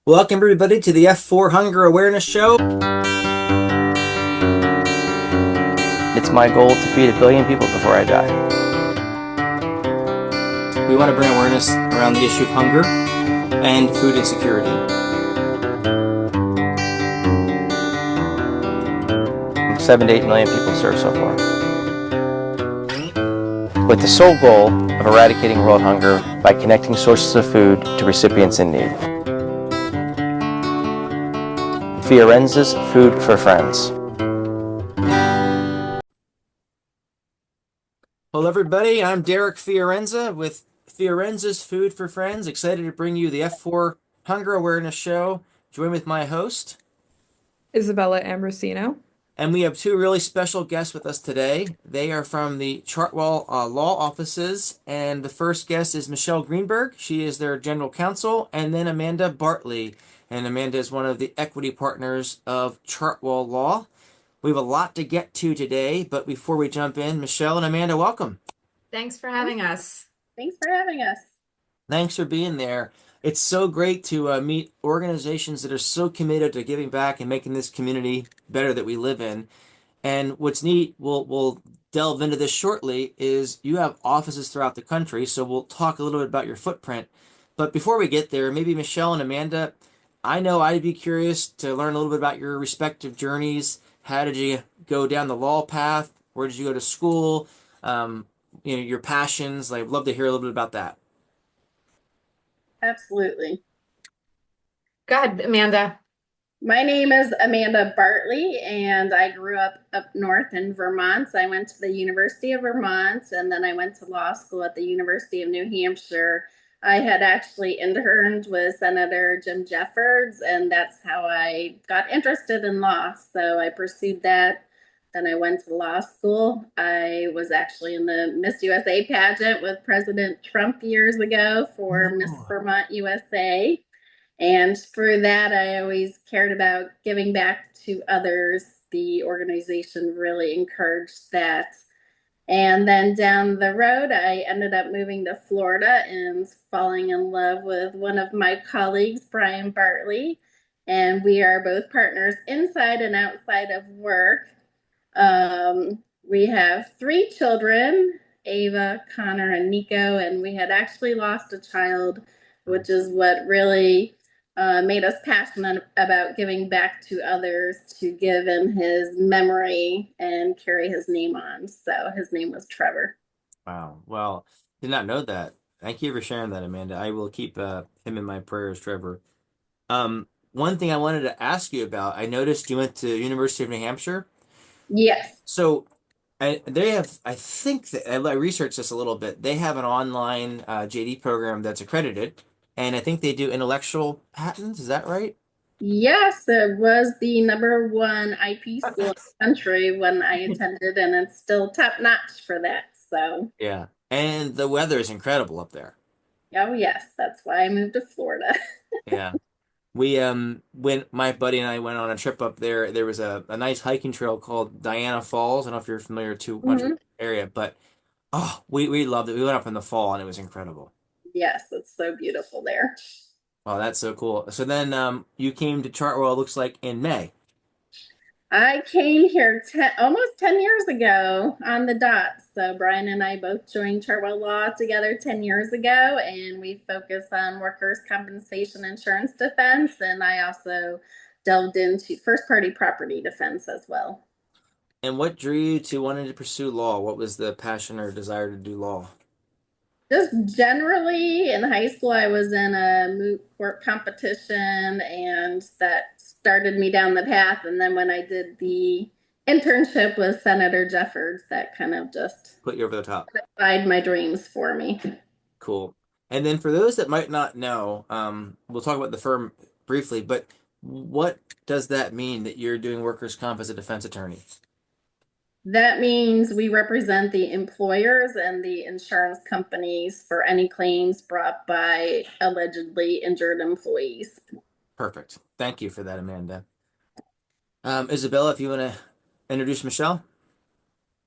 Welcome, everybody, to the F4 Hunger Awareness Show. It's my goal to feed 1 billion people before I die. We want to bring awareness around the issue of hunger and food insecurity. 7 to 8 million people served so far. With the sole goal of eradicating world hunger by connecting sources of food to recipients in need. Fiorenza's Food for Friends. Hello, everybody. I'm Derek Fiorenza with Fiorenza's Food for Friends. Excited to bring you the F4 Hunger Awareness Show. Join with my host. Isabella Ambrosino. And we have two really special guests with us today. They are from the Chartwell Law offices. And the first guest is Michelle Greenberg. She is their general counsel. And then Amanda Bartley. And Amanda is one of the equity partners of Chartwell Law. We have a lot to get to today, but before we jump in, Michelle and Amanda, welcome. Thanks for having us. Thanks for having us. Thanks for being there. It's so great to meet organizations that are so committed to giving back and making this community better that we live in. And what's neat, we'll delve into this shortly, is you have offices throughout the country, so we'll talk a little bit about your footprint. But before we get there, maybe Michelle and Amanda, I know I'd be curious to learn a little bit about your respective journeys. How did you go down the law path? Where did you go to school? Your passions. I'd love to hear a little bit about that. Absolutely. Go ahead, Amanda. My name is Amanda Bartley, and I grew up north in Vermont. I went to the University of Vermont, and then I went to law school at the University of New Hampshire. I had actually interned with Senator Jim Jeffords, and that's how I got interested in law. So I pursued that. Then I went to law school. I was actually in the Miss USA pageant with President Trump years ago for Miss Vermont USA. And through that, I always cared about giving back to others. The organization really encouraged that. And then down the road, I ended up moving to Florida and falling in love with one of my colleagues, Brian Bartley. And we are both partners inside and outside of work. We have 3 children, Ava, Connor, and Nico, and we had actually lost a child, which is what really made us passionate about giving back to others, to give in his memory and carry his name on. So his name was Trevor. Wow. Well, did not know that. Thank you for sharing that, Amanda. I will keep him in my prayers, Trevor. One thing I wanted to ask you about, I noticed you went to University of New Hampshire. Yes. So they have, I think that I researched this a little bit. They have an online JD program that's accredited, and I think they do intellectual patents. Is that right? Yes, it was the #1 IP school in the country when I attended, and it's still top notch for that. So, Yeah. And the weather is incredible up there. oh yes, that's why I moved to Florida. Yeah. We when my buddy and I went on a trip up there, there was a nice hiking trail called Diana Falls. I don't know if you're familiar too much with the area, but we loved it. We went up in the fall and it was incredible. Yes, it's so beautiful there. Oh, that's so cool. So then you came to Chartwell, it looks like in May. I came here almost 10 years ago on the dot. So Brian and I both joined Chartwell Law together 10 years ago, and we focus on workers' compensation insurance defense. And I also delved into first-party property defense as well. And what drew you to wanting to pursue law? What was the passion or desire to do law? Just generally in high school, I was in a moot court competition, and that started me down the path. And then when I did the internship with Senator Jeffords, that kind of just Put you over the top. solidified my dreams for me. Cool. And then for those that might not know, we'll talk about the firm briefly, but what does that mean that you're doing workers' comp as a defense attorney? That means we represent the employers and the insurance companies for any claims brought by allegedly injured employees. Perfect. Thank you for that, Amanda. Isabella, if you want to introduce Michelle.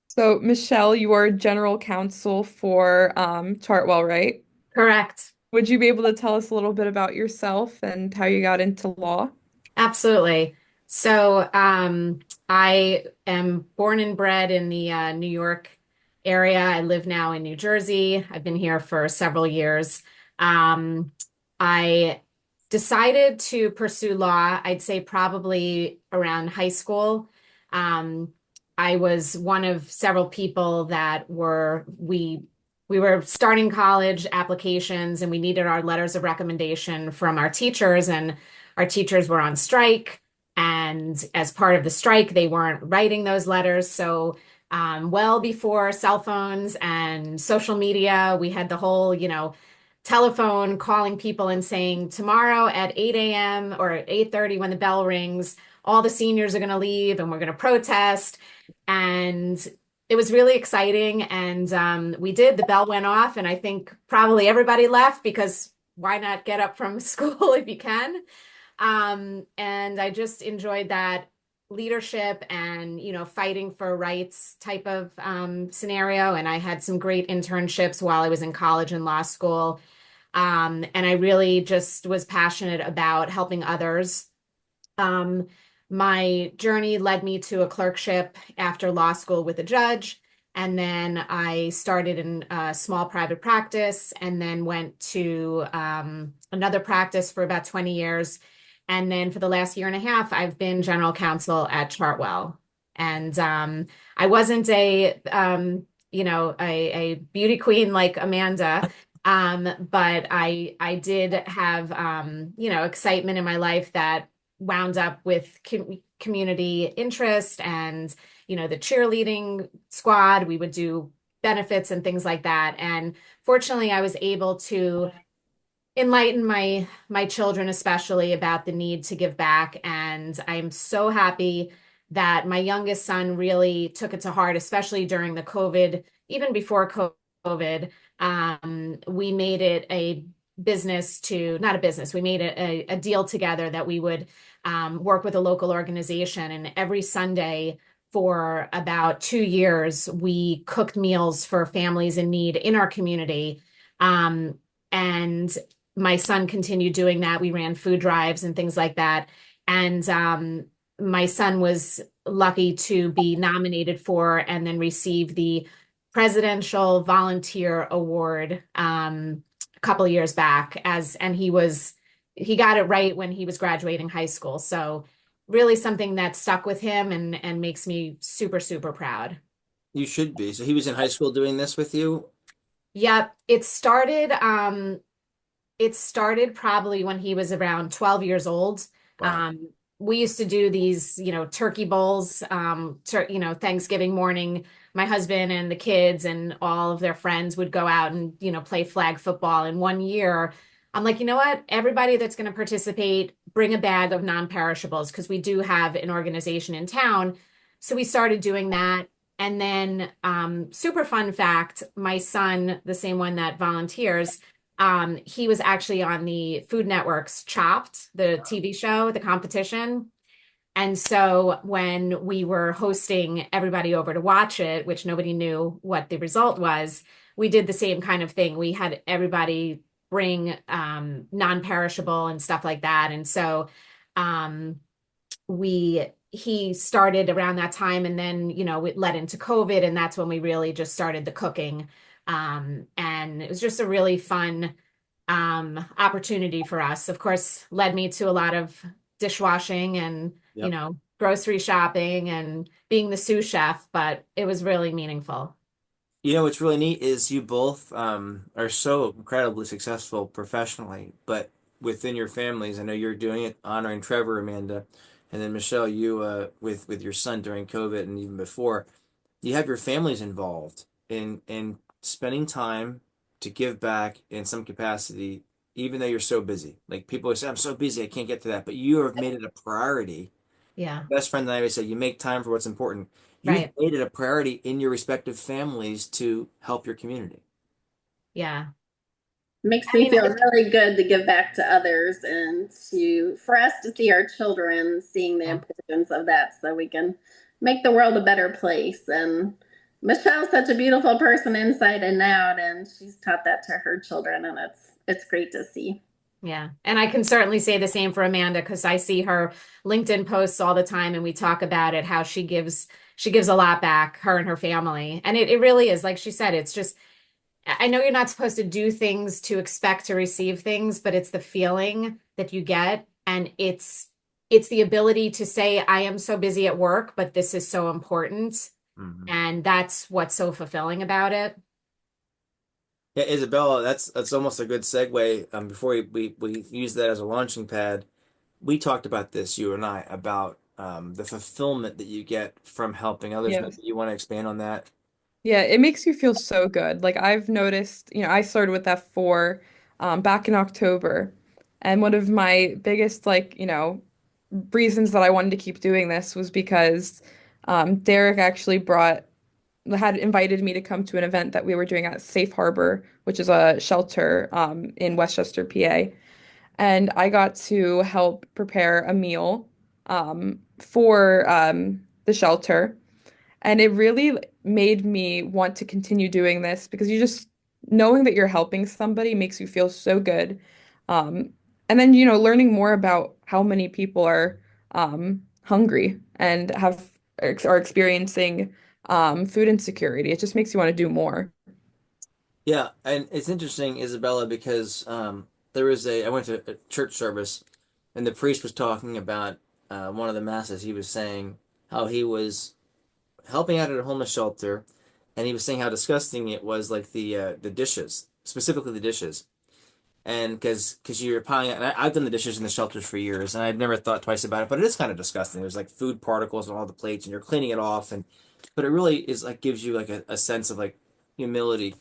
So, Michelle, you are general counsel for Chartwell, right? Correct. Would you be able to tell us a little bit about yourself and how you got into law? Absolutely. So, I am born and bred in the New York area. I live now in New Jersey. I've been here for several years. I decided to pursue law, I'd say probably around high school. Um, I was one of several people that we were starting college applications and we needed our letters of recommendation from our teachers, and our teachers were on strike. And as part of the strike, they weren't writing those letters. So, well before cell phones and social media, we had the whole, telephone calling people and saying, tomorrow at 8 a.m. or at 8:30 when the bell rings, all the seniors are going to leave and we're going to protest. And it was really exciting. And we did. The bell went off, and I think probably everybody left because why not get up from school if you can? And I just enjoyed that leadership and, fighting for rights type of scenario. And I had some great internships while I was in college and law school. And I really just was passionate about helping others. Um, my journey led me to a clerkship after law school with a judge. And then I started in a small private practice and then went to another practice for about 20 years. And then for the last year and a half, I've been general counsel at Chartwell. And I wasn't a beauty queen like Amanda. But I did have, excitement in my life that wound up with community interest and, the cheerleading squad. We would do benefits and things like that. And fortunately, I was able to enlighten my children especially about the need to give back, and I'm so happy that my youngest son really took it to heart, especially during the COVID, even before COVID. We made it a business to not a business, we made it a deal together that we would work with a local organization, and every Sunday for about 2 years we cooked meals for families in need in our community. And my son continued doing that. We ran food drives and things like that. And my son was lucky to be nominated for and then receive the Presidential Volunteer Award a couple of years back and he got it right when he was graduating high school. So really something that stuck with him and makes me super, super proud. You should be. So he was in high school doing this with you? Yep. It started probably when he was around 12 years old. Wow. We used to do these, turkey bowls, Thanksgiving morning. My husband and the kids and all of their friends would go out and, play flag football. And one year, I'm like, you know what? Everybody that's going to participate, bring a bag of non-perishables because we do have an organization in town. So we started doing that. And then, super fun fact, my son, the same one that volunteers, he was actually on the Food Network's Chopped, the TV show, the competition. And so when we were hosting everybody over to watch it, which nobody knew what the result was, we did the same kind of thing. We had everybody bring non-perishable and stuff like that. And so um, he started around that time, and then, it led into COVID, and that's when we really just started the cooking. And it was just a really fun opportunity for us. Of course, led me to a lot of dishwashing and, Yep. grocery shopping and being the sous chef, but it was really meaningful. What's really neat is you both are so incredibly successful professionally, but within your families, I know you're doing it honoring Trevor, Amanda, and then Michelle, you with your son during COVID and even before, you have your families involved in spending time to give back in some capacity, even though you're so busy. Like people say, I'm so busy, I can't get to that, but you have made it a priority. Yeah, Best friend and I always say, you make time for what's important. You've right. made it a priority in your respective families to help your community. Yeah. Makes I me mean, feel really good to give back to others and for us to see our children seeing the yeah. importance of that so we can make the world a better place. And Michelle's such a beautiful person inside and out, and she's taught that to her children, and it's great to see. Yeah. And I can certainly say the same for Amanda because I see her LinkedIn posts all the time and we talk about it, how she gives a lot back, her and her family. And it really is, like she said, it's just I know you're not supposed to do things to expect to receive things, but it's the feeling that you get and it's the ability to say, I am so busy at work, but this is so important. Mhm. And that's what's so fulfilling about it. Yeah, Isabella, that's almost a good segue. Before we use that as a launching pad, we talked about this, you and I, about the fulfillment that you get from helping others. Maybe Yes. you want to expand on that? Yeah, it makes you feel so good. Like I've noticed, I started with F4 back in October. And one of my biggest reasons that I wanted to keep doing this was because Derek actually had invited me to come to an event that we were doing at Safe Harbor, which is a shelter in Westchester, PA. And I got to help prepare a meal for the shelter. And it really made me want to continue doing this because you just knowing that you're helping somebody makes you feel so good. Um, and then, learning more about how many people are hungry and are experiencing food insecurity. It just makes you want to do more. Yeah, and it's interesting, Isabella, because I went to a church service, and the priest was talking about one of the masses. He was saying how he was helping out at a homeless shelter, and he was saying how disgusting it was, like the dishes, specifically the dishes. And because you're piling out, and I've done the dishes in the shelters for years, and I've never thought twice about it, but it is kind of disgusting. There's like food particles on all the plates, and you're cleaning it off, and but it really is like gives you like a sense of like humility.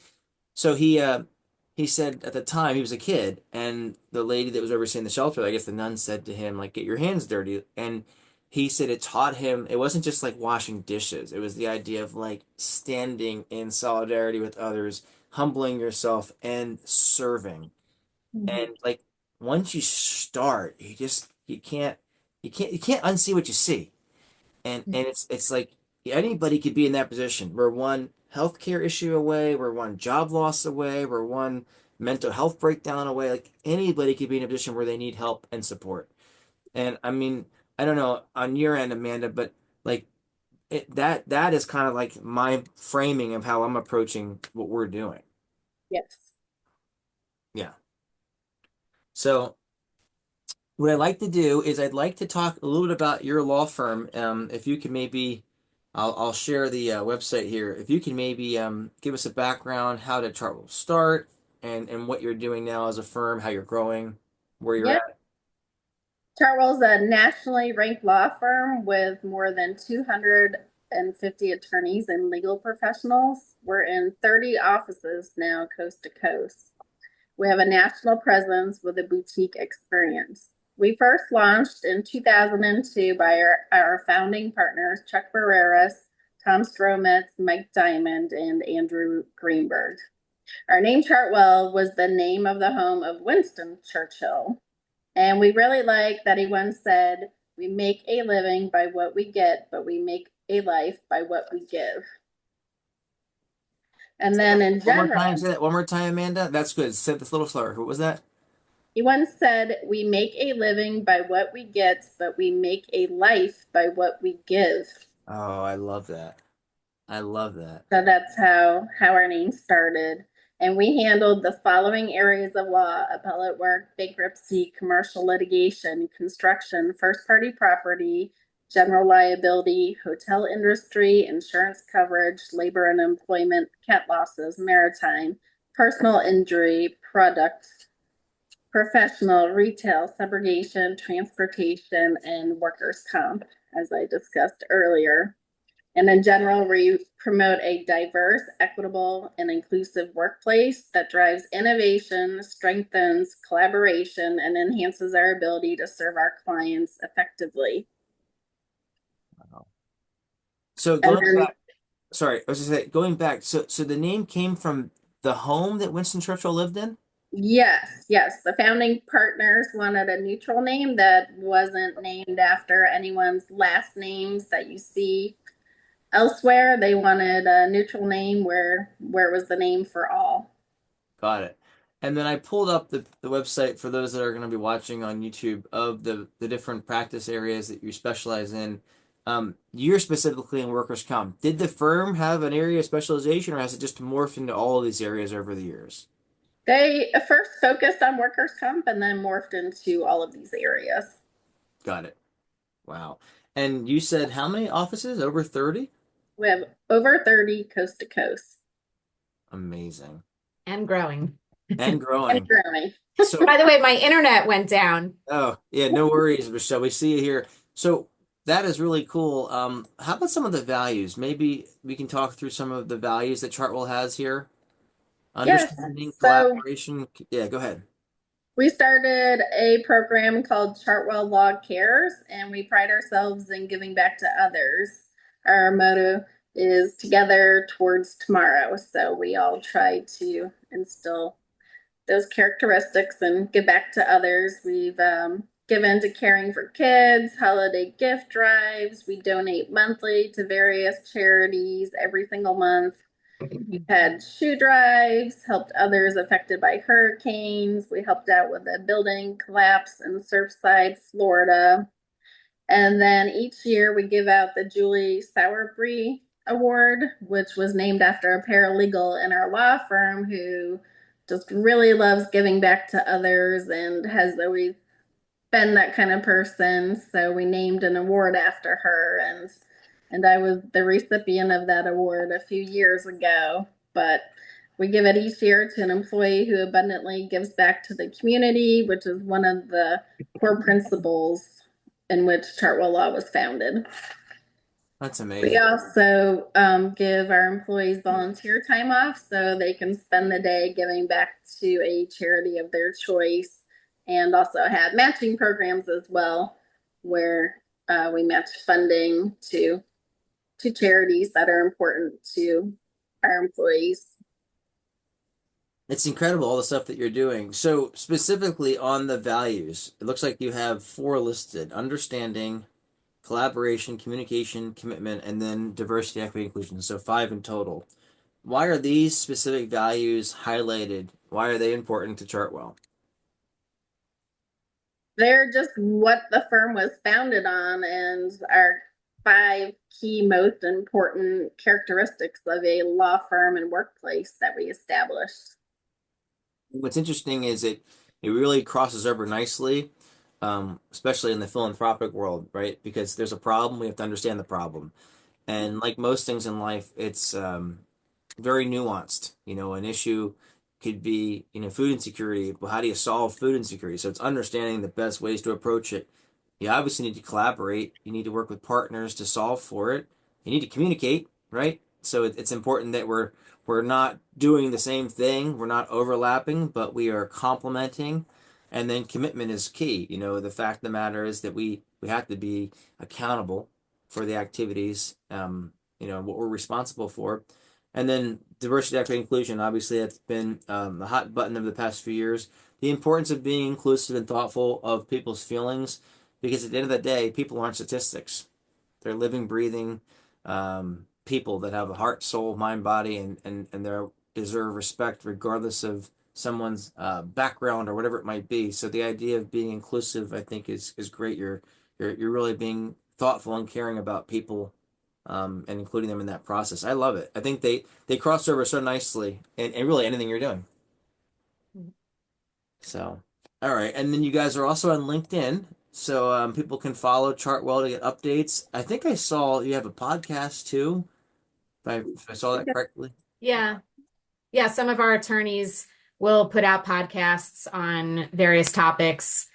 So he said at the time he was a kid, and the lady that was overseeing the shelter, I guess the nun said to him like, "Get your hands dirty," and he said it taught him. It wasn't just like washing dishes; it was the idea of like standing in solidarity with others, humbling yourself, and serving. Mhm. And like once you start, you can't unsee what you see. And it's like anybody could be in that position. We're one healthcare issue away, we're one job loss away, we're one mental health breakdown away. Like anybody could be in a position where they need help and support. And I mean, I don't know on your end, Amanda, but like that is kind of like my framing of how I'm approaching what we're doing. Yes. Yeah. So what I'd like to do is I'd like to talk a little bit about your law firm. If you can maybe, I'll share the website here. If you can maybe give us a background, how did Chartwell start, and what you're doing now as a firm, how you're growing, where you're Yep. at. Chartwell's a nationally ranked law firm with more than 250 attorneys and legal professionals. We're in 30 offices now, coast to coast. We have a national presence with a boutique experience. We first launched in 2002 by our founding partners, Chuck Barreras, Tom Strometz, Mike Diamond, and Andrew Greenberg. Our name Chartwell was the name of the home of Winston Churchill. And we really like that he once said, we make a living by what we get, but we make a life by what we give. And Say then that in one more time. general, Say that one more time, Amanda. That's good. Say this a little slower. What was that? he once said, we make a living by what we get, but we make a life by what we give. Oh, I love that. I love that. So that's how our name started. And we handled the following areas of law: appellate work, bankruptcy, commercial litigation, construction, first party property, general liability, hotel industry, insurance coverage, labor and employment, cat losses, maritime, personal injury, product, professional, retail, subrogation, transportation, and workers' comp, as I discussed earlier. And in general, we promote a diverse, equitable, and inclusive workplace that drives innovation, strengthens collaboration, and enhances our ability to serve our clients effectively. So And going then, back, sorry, I was just say going back. So the name came from the home that Winston Churchill lived in. yes, the founding partners wanted a neutral name that wasn't named after anyone's last names that you see elsewhere. They wanted a neutral name where it was the name for all. Got it. And then I pulled up the website for those that are going to be watching on YouTube of the different practice areas that you specialize in. You're specifically in workers' comp. Did the firm have an area of specialization, or has it just morphed into all of these areas over the years? They first focused on workers' comp and then morphed into all of these areas. Got it. Wow. And you said how many offices? Over 30? We have over 30 coast to coast Amazing. And growing. And and growing. growing. So, By the way, my internet went down. oh, yeah, no worries, Michelle. We see you here. So that is really cool. How about some of the values? Maybe we can talk through some of the values that Chartwell has here. Yes. Understanding, So collaboration. Yeah, go ahead. we started a program called Chartwell Law Cares, and we pride ourselves in giving back to others. Our motto is together towards tomorrow. So we all try to instill those characteristics and give back to others. We've given to caring for kids, holiday gift drives. We donate monthly to various charities every single month. We've had shoe drives, helped others affected by hurricanes. We helped out with a building collapse in Surfside, Florida. And then each year we give out the Julie Sowerby Award, which was named after a paralegal in our law firm who just really loves giving back to others and has always been that kind of person. So we named an award after her, and I was the recipient of that award a few years ago. But we give it each year to an employee who abundantly gives back to the community, which is one of the core principles in which Chartwell Law was founded. That's We amazing. also give our employees volunteer time off so they can spend the day giving back to a charity of their choice, and also have matching programs as well, where we match funding to charities that are important to our employees. It's incredible all the stuff that you're doing. So specifically on the values, it looks like you have four listed: understanding, collaboration, communication, commitment, and then diversity, equity, inclusion. So five in total. Why are these specific values highlighted? Why are they important to Chartwell? They're just what the firm was founded on, and our five key most important characteristics of a law firm and workplace that we established. What's interesting is it really crosses over nicely, especially in the philanthropic world, right? Because there's a problem, we have to understand the problem. And like most things in life, it's very nuanced. An issue could be, food insecurity. Well, how do you solve food insecurity? So it's understanding the best ways to approach it. You obviously need to collaborate. You need to work with partners to solve for it. You need to communicate, right? So it's important that we're not doing the same thing. We're not overlapping, but we are complementing. And then commitment is key. The fact of the matter is that we have to be accountable for the activities, what we're responsible for. And then diversity, equity, inclusion. Obviously, that's been the hot button of the past few years. The importance of being inclusive and thoughtful of people's feelings, because at the end of the day, people aren't statistics. They're living, breathing people that have a heart, soul, mind, body, and they deserve respect regardless of someone's background or whatever it might be. So the idea of being inclusive, I think, is great. You're really being thoughtful and caring about people, and including them in that process. I love it. I think they cross over so nicely, and really anything you're doing. So, all right. And then you guys are also on LinkedIn. So people can follow Chartwell to get updates. I think I saw you have a podcast too, if I saw that correctly. Yeah. Yeah. Some of our attorneys will put out podcasts on various topics,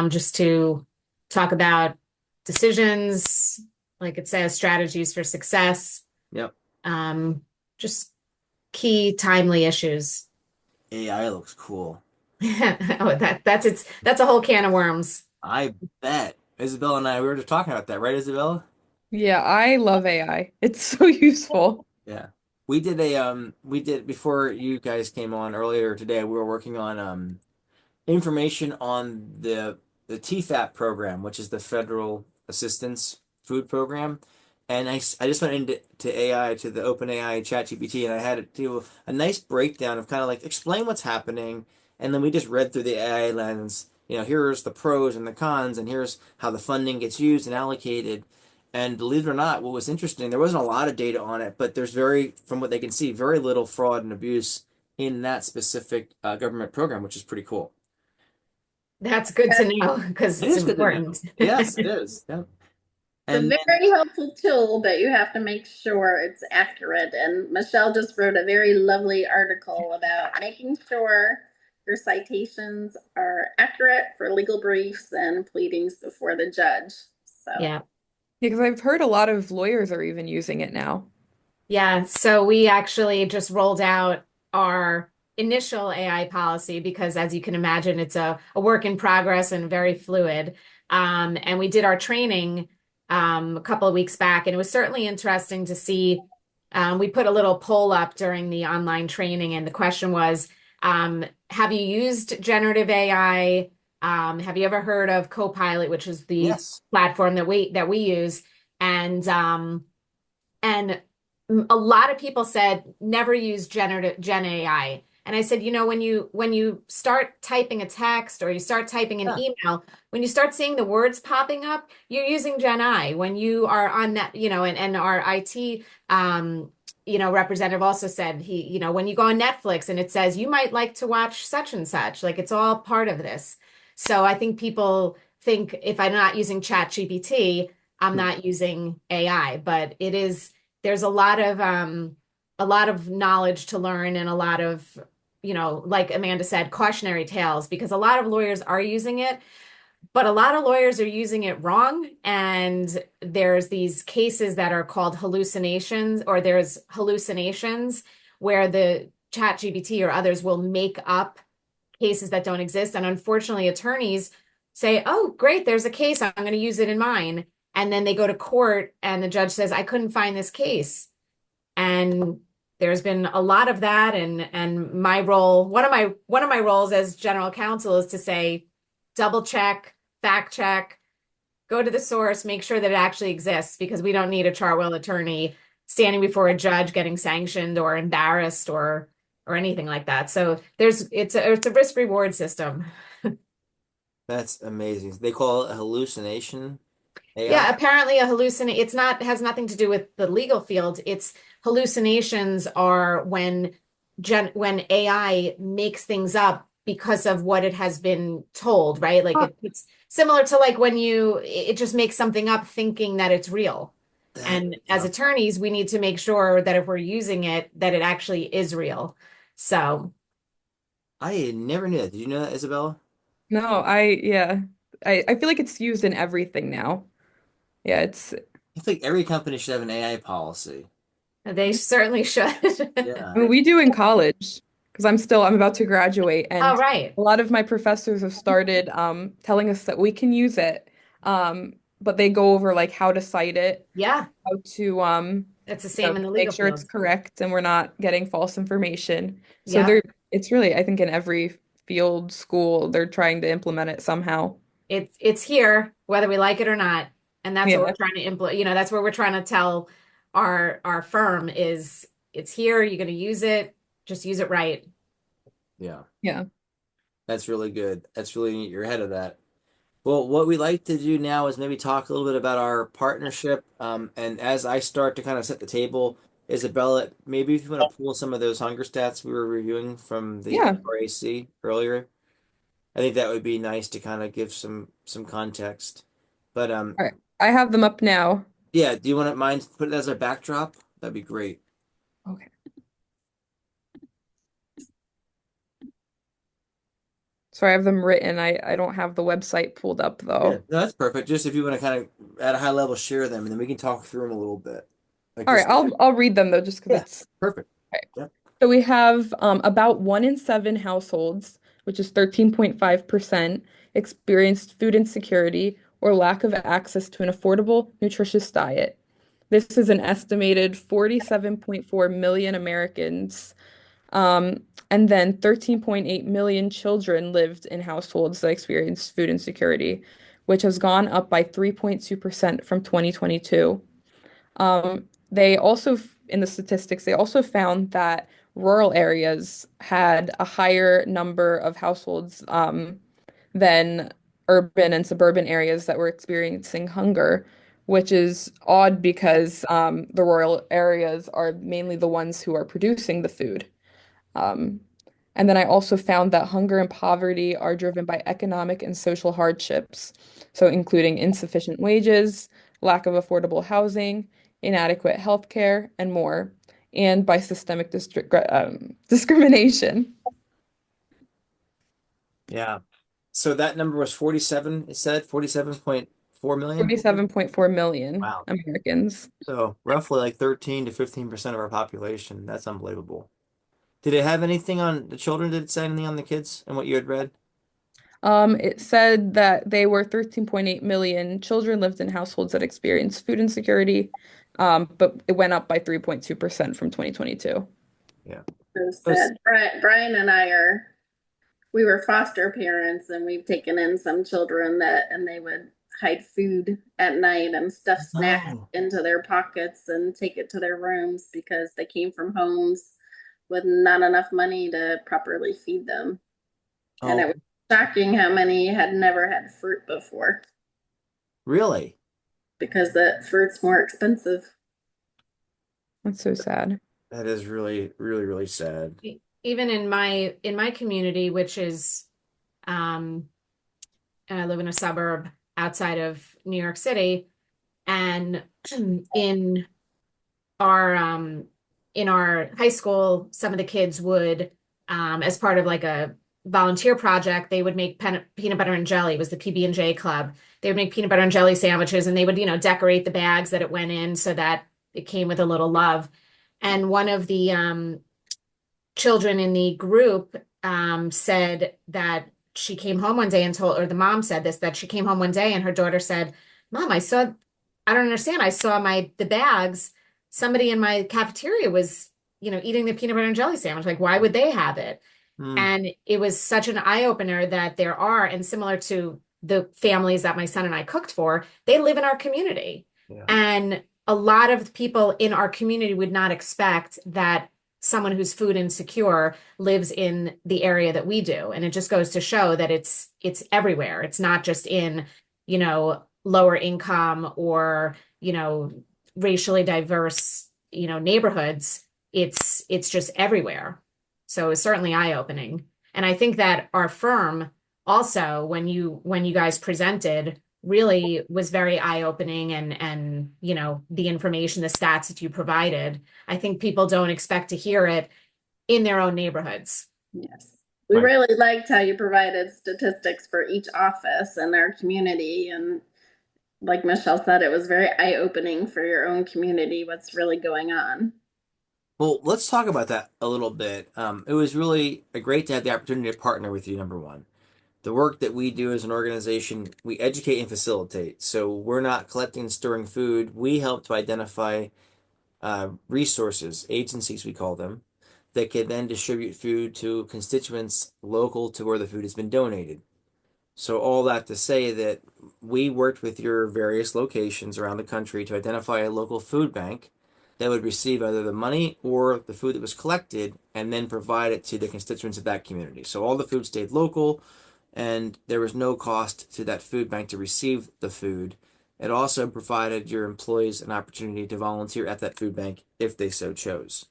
just to talk about decisions, like it says, strategies for success, Yep. just key timely issues. AI looks cool. Oh, that's a whole can of worms. I bet. Isabella and I, we were just talking about that, right, Isabella? Yeah, I love AI. It's so useful. Yeah. We did before you guys came on earlier today, we were working on information on the TFAP program, which is the Federal Assistance Food Program. And I just went into AI, to the OpenAI ChatGPT, and I had it do a nice breakdown of kind of like explain what's happening And then we just read through the AI lens. Here's the pros and the cons, and here's how the funding gets used and allocated. And believe it or not, what was interesting, there wasn't a lot of data on it, but there's from what they can see, very little fraud and abuse in that specific government program, which is pretty cool. That's good to know because It it's is good to know. important. Yes, it is. Yeah. It's a And then, very helpful tool, but you have to make sure it's accurate. And Michelle just wrote a very lovely article about making sure your citations are accurate for legal briefs and pleadings before the judge. So, Yeah. Because I've heard a lot of lawyers are even using it now. Yeah, so we actually just rolled out our initial AI policy because, as you can imagine, it's a work in progress and very fluid. And we did our training a couple of weeks back, and it was certainly interesting to see. We put a little poll up during the online training, and the question was, have you used generative AI? Have you ever heard of Copilot, which is the yes. platform that we use? And a lot of people said never use Gen AI. And I said, when you start typing a text or you start typing an Yeah. email, when you start seeing the words popping up, you're using Gen AI. When you are on that, and our IT representative also said when you go on Netflix and it says you might like to watch such and such, like it's all part of this. So I think people think if I'm not using Chat GPT, I'm not using AI, but there's a lot of knowledge to learn and a lot of, like Amanda said, cautionary tales, because a lot of lawyers are using it, but a lot of lawyers are using it wrong. And there's these cases that are called hallucinations, or there's hallucinations where the Chat GPT or others will make up cases that don't exist. And unfortunately, attorneys say, oh, great, there's a case, I'm going to use it in mine. And then they go to court and the judge says, I couldn't find this case. And there's been a lot of that. And my role, one of my roles as general counsel is to say, double check, fact check, go to the source, make sure that it actually exists, because we don't need a Chartwell attorney standing before a judge getting sanctioned or embarrassed or anything like that. So it's a risk reward system. That's amazing. They call it a hallucination AI. Yeah, apparently a hallucinate. It's not has nothing to do with the legal field. It's hallucinations are when AI makes things up because of what it has been told, right? Like Huh. it's similar to like when it just makes something up thinking that it's real. That And is as attorneys, we need to make sure that if we're using it, that it actually is real. So I never knew that. Did you know that, Isabella? No, yeah. I feel like it's used in everything now. Yeah, I think every company should have an AI policy. they certainly should. I Yeah. mean, we do in college because I'm about to graduate, Oh, and right. a lot of my professors have started telling us that we can use it. But they go over like how to cite it, Yeah, how to it's the same in the make legal sure it's field. correct and we're not getting false information. So Yeah. it's really, I think in every field, school, they're trying to implement it somehow. It's here, whether we like it or not. And that's what Yeah. we're trying to implement. That's what we're trying to tell our firm is it's here, you're going to use it, just use it right. Yeah. Yeah. That's really good. That's really neat. You're ahead of that. Well, what we like to do now is maybe talk a little bit about our partnership. And as I start to kind of set the table, Isabella, maybe if you want to pull some of those hunger stats we were reviewing from the Yeah. FRAC earlier, I think that would be nice to kind of give some context. But All right. I have them up now. yeah, do you want to mind put it as a backdrop? That'd be great. Okay. So I have them written. I don't have the website pulled up Yeah, though. no, that's perfect. Just if you want to kind of at a high level share them, and then we can talk through them a little bit. Like All right, just I'll read them though, just because yeah, it's perfect. okay. Yep. So we have about 1 in 7 households, which is 13.5%, experienced food insecurity or lack of access to an affordable, nutritious diet. This is an estimated 47.4 million Americans. Um, and then 13.8 million children lived in households that experienced food insecurity, which has gone up by 3.2% from 2022. They also, in the statistics, they also found that rural areas had a higher number of households than urban and suburban areas that were experiencing hunger, which is odd because the rural areas are mainly the ones who are producing the food. Um, and then I also found that hunger and poverty are driven by economic and social hardships, so including insufficient wages, lack of affordable housing, inadequate health care, and more, and by systemic discrimination. Yeah. So that number was 47, it said 47.4 million. 47.4 million Wow. Americans. So roughly like 13 to 15% of our population. That's unbelievable. Did it have anything on the children? Did it say anything on the kids and what you had read? It said that they were 13.8 million children lived in households that experienced food insecurity, but it went up by 3.2% from 2022. Yeah. So Those- sad. Brian and I we were foster parents, and we've taken in some children and they would hide food at night and stuff snacks No. into their pockets and take it to their rooms because they came from homes with not enough money to properly feed them. And it Oh, was shocking how many had never had fruit before really? because the fruit's more expensive. That's so sad. That is really, really, really sad. Even in my community, which is um and I live in a suburb outside of New York City, and in our in our high school, some of the kids would, as part of like a volunteer project, they would make peanut butter and jelly. It was the PB&J club. They would make peanut butter and jelly sandwiches, and they would, decorate the bags that it went in so that it came with a little love. And one of the children in the group said that she came home one day and told, or the mom said this, that she came home one day and her daughter said, Mom, I don't understand. I saw the bags. Somebody in my cafeteria was, eating the peanut butter and jelly sandwich. Like, why would they have it? Hmm. And it was such an eye opener that there are, and similar to the families that my son and I cooked for, they live in our community. Yeah. And a lot of people in our community would not expect that someone who's food insecure lives in the area that we do. And it just goes to show that it's everywhere. It's not just in, lower income or, racially diverse, neighborhoods. It's just everywhere. So it's certainly eye-opening. And I think that our firm also, when you guys presented, really was very eye-opening, and the information, the stats that you provided. I think people don't expect to hear it in their own neighborhoods. Yes. We Right. really liked how you provided statistics for each office in our community. And like Michelle said, it was very eye-opening for your own community, what's really going on. Well, let's talk about that a little bit. It was really great to have the opportunity to partner with you, number one. The work that we do as an organization, we educate and facilitate. So we're not collecting and storing food. We help to identify resources, agencies we call them, that can then distribute food to constituents local to where the food has been donated. So all that to say that we worked with your various locations around the country to identify a local food bank that would receive either the money or the food that was collected and then provide it to the constituents of that community. So all the food stayed local and there was no cost to that food bank to receive the food. It also provided your employees an opportunity to volunteer at that food bank if they so chose.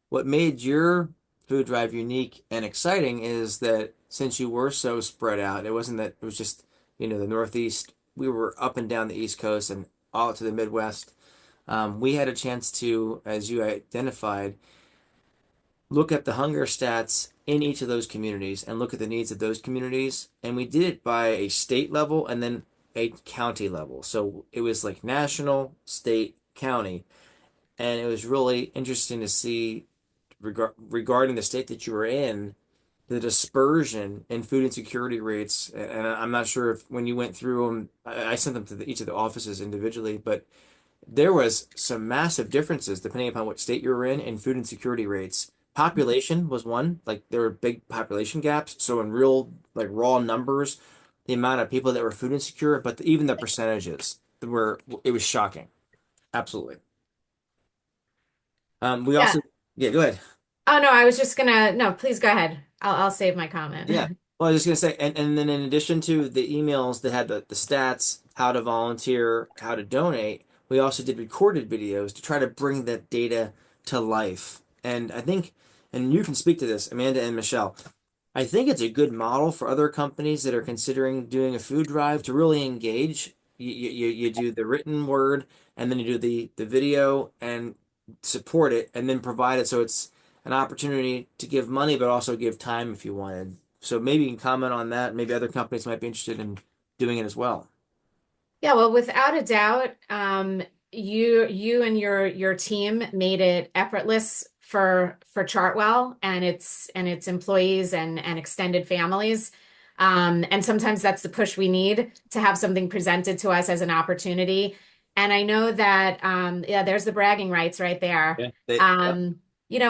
What made your food drive unique and exciting is that since you were so spread out, it wasn't that it was just, the Northeast. We were up and down the East Coast and all to the Midwest. We had a chance to, as you identified, look at the hunger stats in each of those communities and look at the needs of those communities. And we did it by a state level and then a county level. So it was like national, state, county. And it was really interesting to see regarding the state that you were in, the dispersion in food insecurity rates. And I'm not sure if when you went through them, I sent them to each of the offices individually, but there was some massive differences depending upon what state you were in food insecurity rates. Population was one, like there were big population gaps. So in real, like raw numbers, the amount of people that were food insecure, but even the percentages it was shocking. Absolutely. We Yeah. also, yeah, go ahead. Oh no, I was just gonna, no, please go ahead. I'll save my Yeah. comment. Well, I was just gonna say, and then in addition to the emails that had the stats, how to volunteer, how to donate, we also did recorded videos to try to bring that data to life. And I think, and you can speak to this, Amanda and Michelle, I think it's a good model for other companies that are considering doing a food drive to really engage. You do the written word and then you do the video and support it and then provide it so it's an opportunity to give money but also give time if you wanted. So maybe you can comment on that. Maybe other companies might be interested in doing it as well. Yeah, well, without a doubt, you and your team made it effortless for Chartwell and its employees and extended families. And sometimes that's the push we need to have something presented to us as an opportunity. And I know that yeah, there's the bragging rights right there. Yeah. Yep.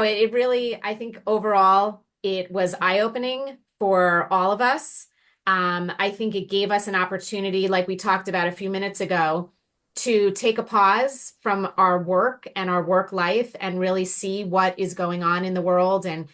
It really, I think overall, it was eye-opening for all of us. I think it gave us an opportunity, like we talked about a few minutes ago, to take a pause from our work and our work life and really see what is going on in the world and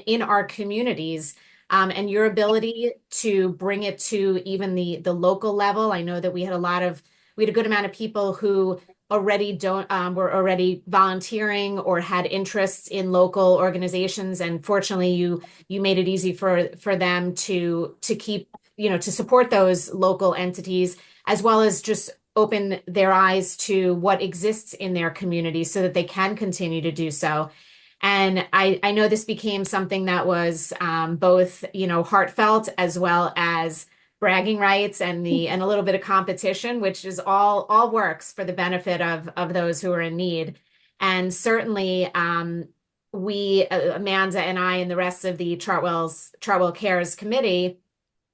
in our communities. And your ability to bring it to even the local level. I know that we had a good amount of people who already don't were already volunteering or had interests in local organizations, and fortunately you made it easy for them to keep to support those local entities as well as just open their eyes to what exists in their community so that they can continue to do so. And I know this became something that was both, heartfelt as well as bragging rights and a little bit of competition, which is all works for the benefit of those who are in need. And certainly, Amanda and I and the rest of the Chartwell Cares Committee,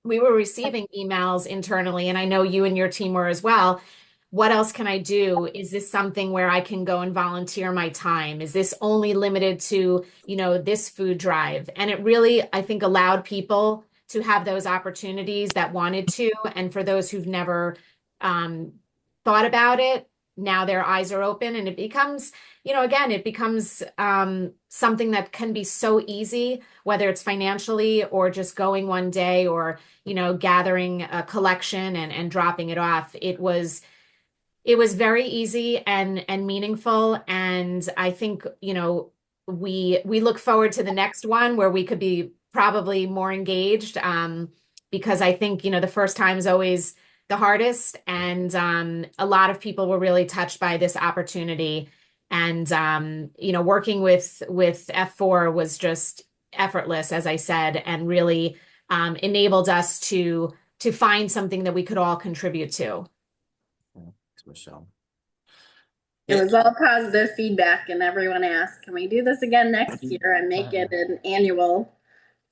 we were receiving emails internally, and I know you and your team were as well. What else can I do? Is this something where I can go and volunteer my time? Is this only limited to, this food drive? And it really, I think, allowed people to have those opportunities that wanted to. And for those who've never um, thought about it, now their eyes are open and it becomes, again, it becomes something that can be so easy, whether it's financially or just going one day or gathering a collection and dropping it off. It was very easy and meaningful. And I think, we look forward to the next one where we could be probably more engaged. Because I think, the first time is always the hardest. And a lot of people were really touched by this opportunity. And working with F4 was just effortless, as I said, and really enabled us to find something that we could all contribute to. Thanks, Michelle. It Yeah. was all positive feedback, and everyone asked, can we do this again next year and make it an annual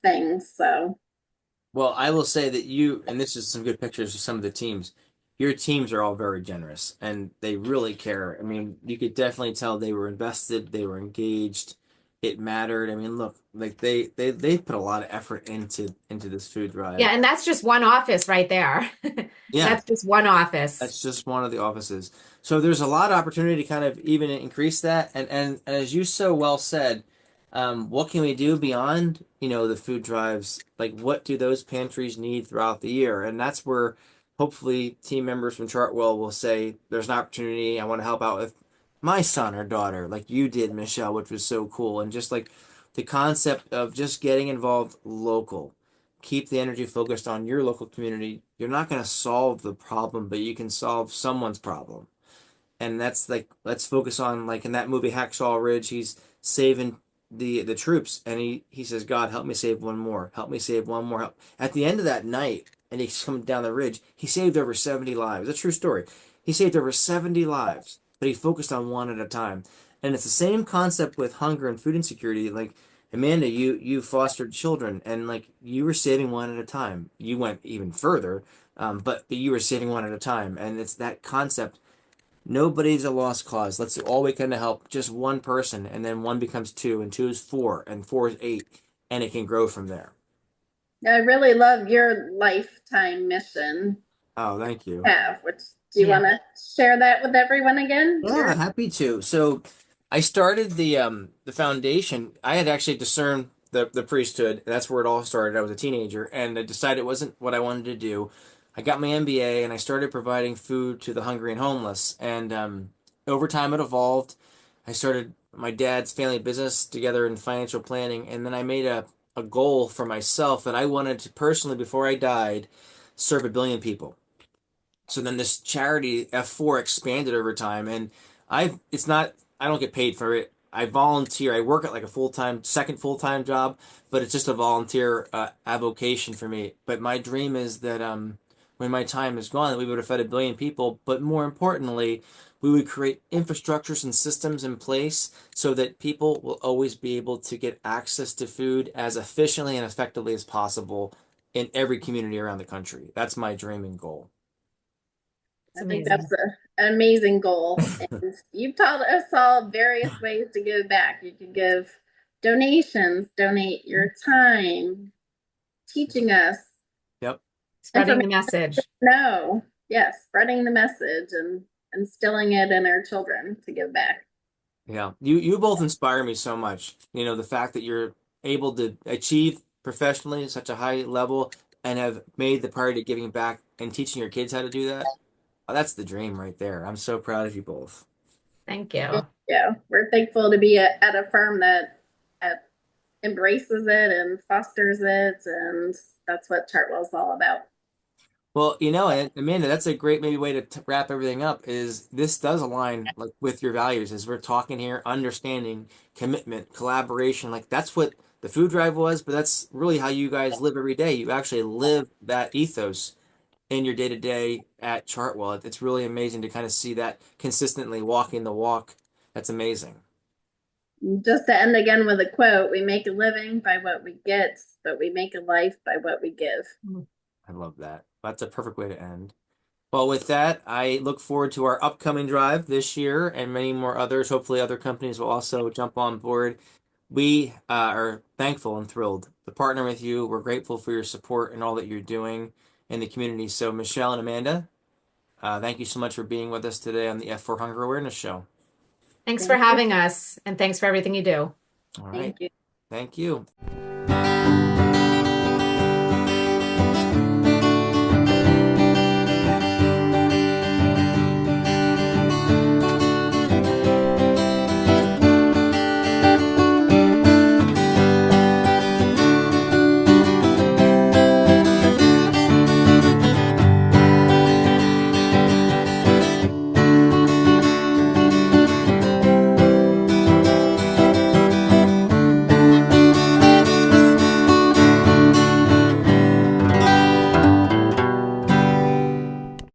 thing? So, Well, I will say that you, and this is some good pictures of some of the teams. Your teams are all very generous and they really care. I mean, you could definitely tell they were invested, they were engaged, it mattered. I mean, look, like they put a lot of effort into this food drive. Yeah, and that's just one office right there. Yeah, That's just one office. that's just one of the offices. So there's a lot of opportunity to kind of even increase that. And as you so well said, what can we do beyond, the food drives? Like what do those pantries need throughout the year? And that's where hopefully team members from Chartwell will say, there's an opportunity. I want to help out with my son or daughter, like you did, Michelle, which was so cool. And just like the concept of just getting involved local keep the energy focused on your local community. You're not going to solve the problem, but you can solve someone's problem. And that's like, let's focus on like in that movie Hacksaw Ridge, he's saving the troops and he says, God, help me save one more. Help me save one more. Help. At the end of that night, and he's coming down the ridge, he saved over 70 lives. It's a true story. He saved over 70 lives, but he focused on one at a time. And it's the same concept with hunger and food insecurity. Like Amanda, you fostered children, and like you were saving one at a time. You went even further, but you were saving one at a time, and it's that concept. Nobody's a lost cause. Let's all we can to help just one person, and then one becomes two, and two is four, and four is eight, and it can grow from there. I really love your lifetime mission Oh, thank you. you have, which do you Yeah. want to share that with everyone again? Yeah, happy to. So, I started the foundation. I had actually discerned the priesthood. That's where it all started. I was a teenager and I decided it wasn't what I wanted to do. I got my MBA and I started providing food to the hungry and homeless. And over time it evolved. I started my dad's family business together in financial planning, and then I made a goal for myself that I wanted to personally, before I died, serve 1 billion people. So then this charity F4 expanded over time, and it's not, I don't get paid for it. I volunteer. I work at like a full-time, second full-time job, but it's just a volunteer avocation for me. But my dream is that when my time is gone, that we would have fed 1 billion people, but more importantly, we would create infrastructures and systems in place so that people will always be able to get access to food as efficiently and effectively as possible in every community around the country. That's my dream and goal. It's I think that's amazing. an amazing goal. And you've taught us all various ways to give back. You can give donations, donate your time, teaching us Yep. Spreading information. the message. No, yes, spreading the message and instilling it in our children to give back. Yeah, you both inspire me so much. You know, the fact that you're able to achieve professionally at such a high level and have made the priority of giving back and teaching your kids how to do that. That's the dream right there. I'm so proud of you both. Thank you. Yeah, we're thankful to be at a firm that embraces it and fosters it, and that's what Chartwell's all about. Well, and Amanda, that's a great maybe way to wrap everything up is this does align like with your values as we're talking here, understanding, commitment, collaboration. Like that's what the food drive was, but that's really how you guys live every day. You actually live that ethos in your day to day at Chartwell. It's really amazing to kind of see that consistently walking the walk. That's amazing. Just to end again with a quote, we make a living by what we get, but we make a life by what we give. I love that. That's a perfect way to end. Well, with that, I look forward to our upcoming drive this year and many more others. Hopefully, other companies will also jump on board. We are thankful and thrilled to partner with you. We're grateful for your support and all that you're doing in the community. So, Michelle and Amanda, thank you so much for being with us today on the F4 Hunger Awareness Show. Thanks for Thank you. having us, and thanks for everything you do. All right. Thank you. Thank you.